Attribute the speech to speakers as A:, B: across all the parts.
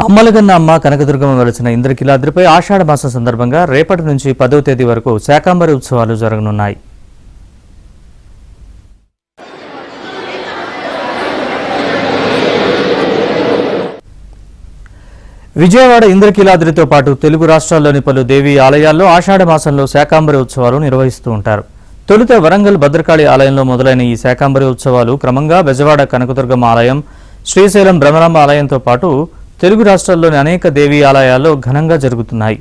A: అమ్మలగన్న అమ్మ కనకదుర్గమ్మ వెలిసిన ఇంద్రకీలాద్రిపై ఆషాఢ మాసం సందర్భంగా రేపటి నుంచి 10వ తేదీ వరకు శాకంబరి ఉత్సవాలు జరగనున్నాయి. విజయవాడ ఇంద్రకీలాద్రితో పాటు తెలుగు రాష్ట్రాల్లోని పలు దేవీ ఆలయాల్లో ఆషాఢ మాసంలో శాకంబరి ఉత్సవాలు నిర్వహిస్తూ ఉంటారు. తొలుత వరంగల్ భద్రకాళి ఆలయంలో మొదలైన ఈ శాకంబరి ఉత్సవాలు క్రమంగా బెజవాడ కనకదుర్గమ్మ ఆలయం, శ్రీశైలం భ్రమరాంబ ఆలయంతో పాటు తెలుగు రాష్ట్రాల్లోని అనేక దేవీ ఆలయాల్లో ఘనంగా జరుగుతున్నాయి.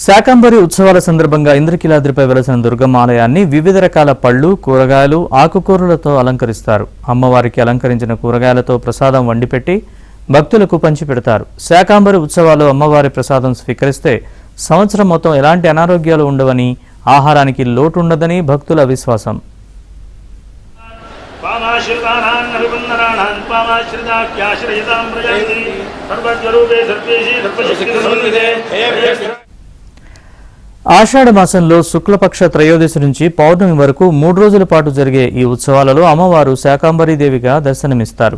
A: శాకంబరి ఉత్సవాల సందర్భంగా ఇంద్రకీలాద్రిపై వెలసిన దుర్గమ్మ ఆలయాన్ని వివిధ రకాల పళ్లు, కూరగాయలు, ఆకుకూరలతో అలంకరిస్తారు. అమ్మవారికి అలంకరించిన కూరగాయలతో ప్రసాదం వండిపెట్టి భక్తులకు పంచిపెడతారు. శాకంబరి ఉత్సవాలు అమ్మవారి ప్రసాదం స్వీకరిస్తే సంవత్సరం మొత్తం ఎలాంటి అనారోగ్యాలు ఉండవని, ఆహారానికి లోటు ఉండదని భక్తుల విశ్వాసం. ఆషాఢ మాసంలో శుక్లపక్ష త్రయోదశి నుంచి పౌర్ణమి వరకు 3 రోజుల పాటు జరిగే ఈ ఉత్సవాలలో అమ్మవారు శాకంబరీ దేవిగా దర్శనమిస్తారు.